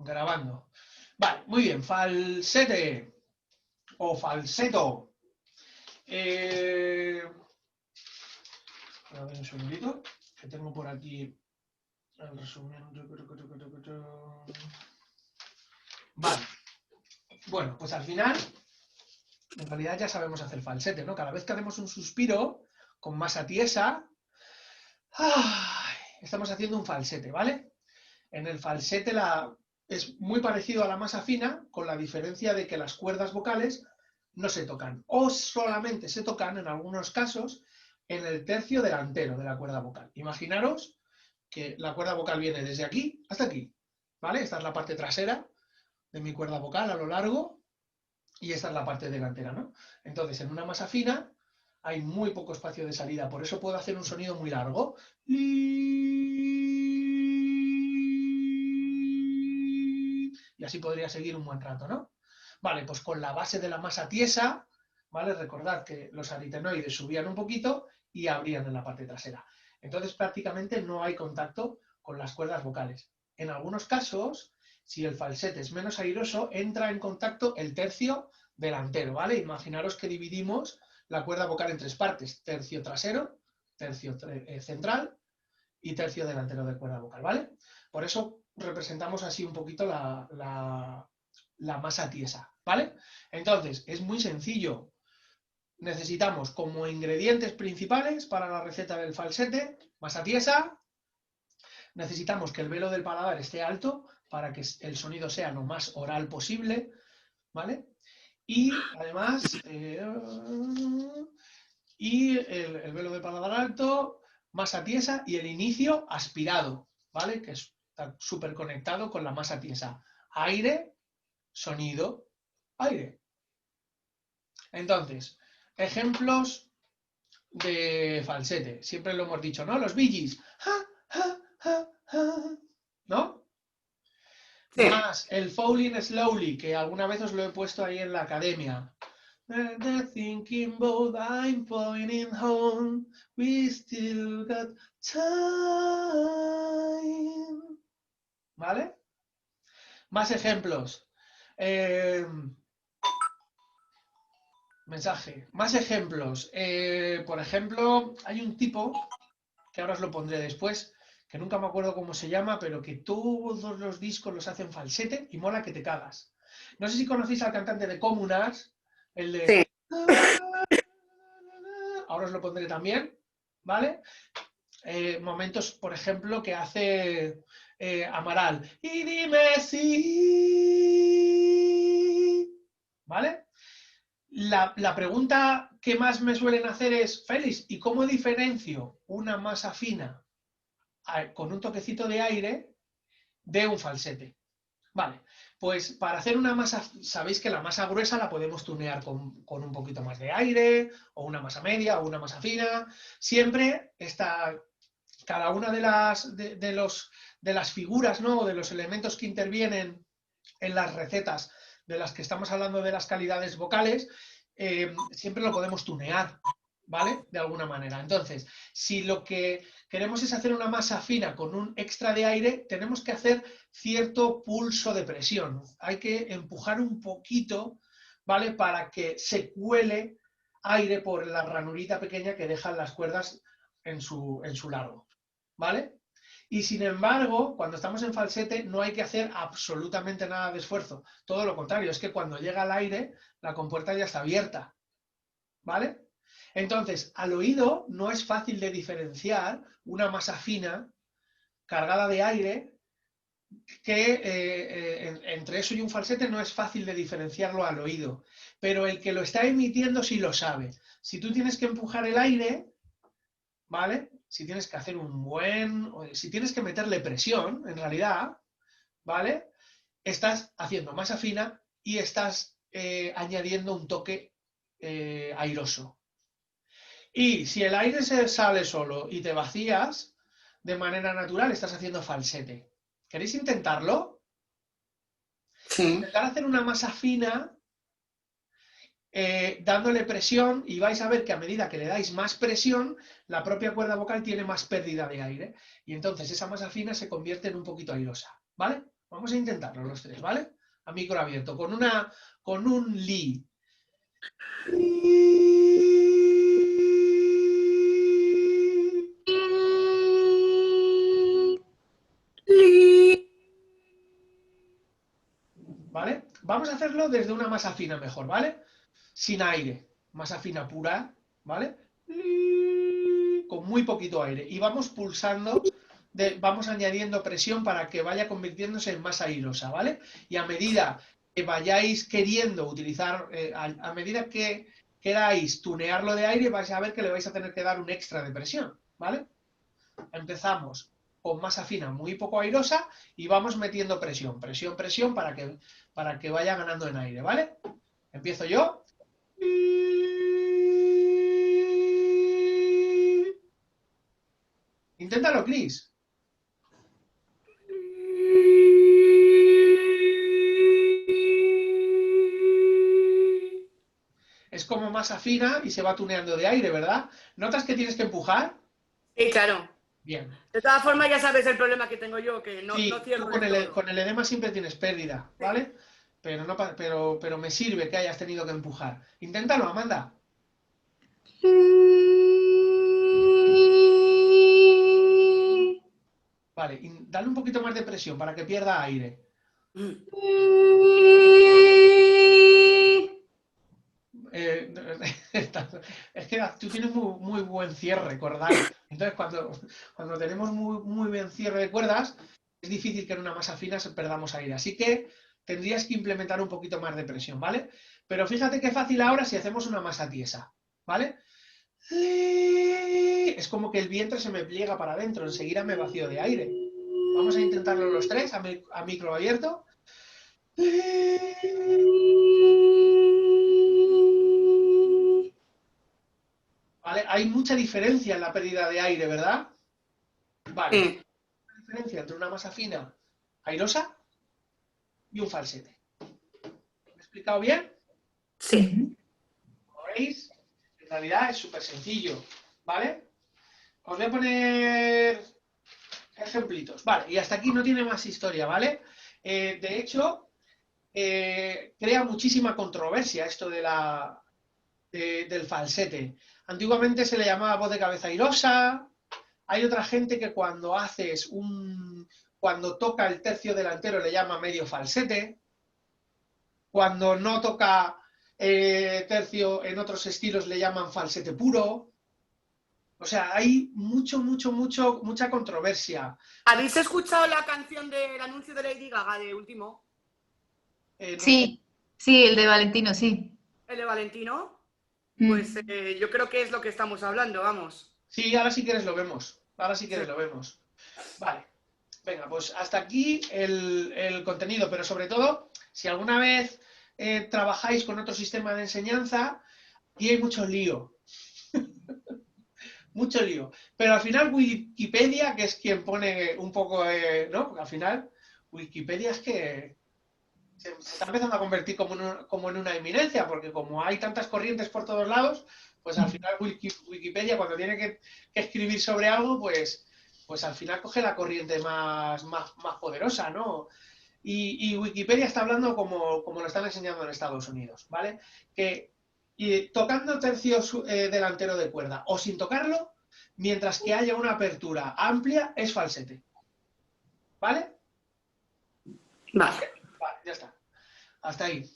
Grabando. Vale, muy bien. Falsete o falseto. A ver un segundito, que tengo por aquí el resumen. Vale. Bueno, pues al final, en realidad ya sabemos hacer falsete, ¿no? Cada vez que hacemos un suspiro con masa tiesa, estamos haciendo un falsete, ¿vale? En el falsete es muy parecido a la masa fina, con la diferencia de que las cuerdas vocales no se tocan, o solamente se tocan, en algunos casos, en el tercio delantero de la cuerda vocal. Imaginaros que la cuerda vocal viene desde aquí hasta aquí, ¿vale? Esta es la parte trasera de mi cuerda vocal a lo largo, y esta es la parte delantera, ¿no? Entonces, en una masa fina hay muy poco espacio de salida, por eso puedo hacer un sonido muy largo. Y así podría seguir un buen rato, ¿no? Vale, pues con la base de la masa tiesa, ¿vale? Recordad que los aritenoides subían un poquito y abrían en la parte trasera. Entonces prácticamente no hay contacto con las cuerdas vocales. En algunos casos, si el falsete es menos airoso, entra en contacto el tercio delantero, ¿vale? Imaginaros que dividimos la cuerda vocal en tres partes: tercio trasero, tercio central y tercio delantero de cuerda vocal, ¿vale? Por eso representamos así un poquito la masa tiesa, ¿vale? Entonces, es muy sencillo. Necesitamos como ingredientes principales para la receta del falsete, masa tiesa. Necesitamos que el velo del paladar esté alto para que el sonido sea lo más oral posible, ¿vale? Y además, el velo del paladar alto, masa tiesa y el inicio aspirado, ¿vale? Que está súper conectado con la masa tiesa. Aire, sonido, aire. Entonces, ejemplos de falsete. Siempre lo hemos dicho, ¿no? Los Bee Gees. ¿No? Sí. Más el Falling Slowly, que alguna vez os lo he puesto ahí en la academia. They're thinking about I'm pointing home. We still got time. ¿Vale? Más ejemplos. Mensaje. Más ejemplos. Por ejemplo, hay un tipo, que ahora os lo pondré después, que nunca me acuerdo cómo se llama, pero que todos los discos los hacen falsete y mola que te cagas. No sé si conocéis al cantante de Communards, el de... Sí. Ahora os lo pondré también, ¿vale? Momentos, por ejemplo, que hace Amaral. Y dime si... ¿Vale? La pregunta que más me suelen hacer es, Félix, ¿y cómo diferencio una masa fina con un toquecito de aire de un falsete? Vale, pues para hacer una masa, sabéis que la masa gruesa la podemos tunear con un poquito más de aire, o una masa media, o una masa fina. Siempre está cada una de las figuras, ¿no? O de los elementos que intervienen en las recetas de las que estamos hablando, de las calidades vocales, siempre lo podemos tunear, ¿vale? De alguna manera. Entonces, si lo que queremos es hacer una masa fina con un extra de aire, tenemos que hacer cierto pulso de presión. Hay que empujar un poquito, ¿vale? Para que se cuele aire por la ranurita pequeña que dejan las cuerdas en su largo, ¿vale? Y sin embargo, cuando estamos en falsete no hay que hacer absolutamente nada de esfuerzo. Todo lo contrario, es que cuando llega el aire, la compuerta ya está abierta, ¿vale? Entonces, al oído no es fácil de diferenciar una masa fina cargada de aire, que entre eso y un falsete no es fácil de diferenciarlo al oído. Pero el que lo está emitiendo sí lo sabe. Si tú tienes que empujar el aire, ¿vale? Si tienes que hacer si tienes que meterle presión, en realidad, ¿vale? Estás haciendo masa fina y estás añadiendo un toque airoso. Y si el aire se sale solo y te vacías de manera natural, estás haciendo falsete. ¿Queréis intentarlo? Sí. Intentar hacer una masa fina dándole presión, y vais a ver que a medida que le dais más presión, la propia cuerda vocal tiene más pérdida de aire, y entonces esa masa fina se convierte en un poquito airosa, ¿vale? Vamos a intentarlo los tres, ¿vale? A micro abierto, con un li. ¿Vale? Vamos a hacerlo desde una masa fina mejor, ¿vale? Sin aire, masa fina pura, ¿vale? Con muy poquito aire. Y vamos pulsando, vamos añadiendo presión para que vaya convirtiéndose en masa airosa, ¿vale? Y a medida que vayáis queriendo utilizar, a medida que queráis tunearlo de aire, vais a ver que le vais a tener que dar un extra de presión, ¿vale? Empezamos con masa fina muy poco airosa y vamos metiendo presión, presión, presión para que vaya ganando en aire, ¿vale? Empiezo yo. Inténtalo, Chris. Es como masa fina y se va tuneando de aire, ¿verdad? ¿Notas que tienes que empujar? Sí, claro. Bien. De todas formas, ya sabes el problema que tengo yo, que no Sí, cierro tú del todo. con el edema siempre tienes pérdida, ¿vale? Pero, no, pero me sirve que hayas tenido que empujar. Inténtalo, Amanda. Vale, dale un poquito más de presión para que pierda aire. Es que tú tienes muy buen cierre cordal. Entonces, cuando tenemos muy buen cierre de cuerdas, es difícil que en una masa fina perdamos aire. Así que tendrías que implementar un poquito más de presión, ¿vale? Pero fíjate qué fácil ahora si hacemos una masa tiesa, ¿vale? Es como que el vientre se me pliega para adentro, enseguida me vacío de aire. Vamos a intentarlo los tres a micro abierto. ¿Vale? Hay mucha diferencia en la pérdida de aire, ¿verdad? Vale. Sí. La diferencia entre una masa fina airosa y un falsete. ¿Me he explicado bien? Sí. Como veis, en realidad es súper sencillo, ¿vale? Os voy a poner ejemplitos. Vale, y hasta aquí no tiene más historia, ¿vale? De hecho, crea muchísima controversia esto del falsete. Antiguamente se le llamaba voz de cabeza airosa. Hay otra gente que cuando toca el tercio delantero le llama medio falsete. Cuando no toca tercio en otros estilos le llaman falsete puro. O sea, hay mucha controversia. ¿Habéis escuchado la canción del anuncio de Lady Gaga de último? No. Sí, sí, el de Valentino, sí. ¿El de Valentino? Mm. Pues yo creo que es lo que estamos hablando, vamos. Sí, ahora si quieres lo vemos. Ahora si quieres lo vemos. Vale. Venga, pues hasta aquí el contenido, pero sobre todo, si alguna vez trabajáis con otro sistema de enseñanza, aquí hay mucho lío. Mucho lío. Pero al final Wikipedia, que es quien pone un poco, ¿no? Porque al final Wikipedia es que se está empezando a convertir como en una eminencia, porque como hay tantas corrientes por todos lados, pues al final Wikipedia cuando tiene que escribir sobre algo, pues al final coge la corriente más poderosa, ¿no? Y Wikipedia está hablando como lo están enseñando en Estados Unidos, ¿vale? Que tocando tercio delantero de cuerda o sin tocarlo, mientras que haya una apertura amplia, es falsete. ¿Vale? Vale. Vale, ya está. Hasta ahí.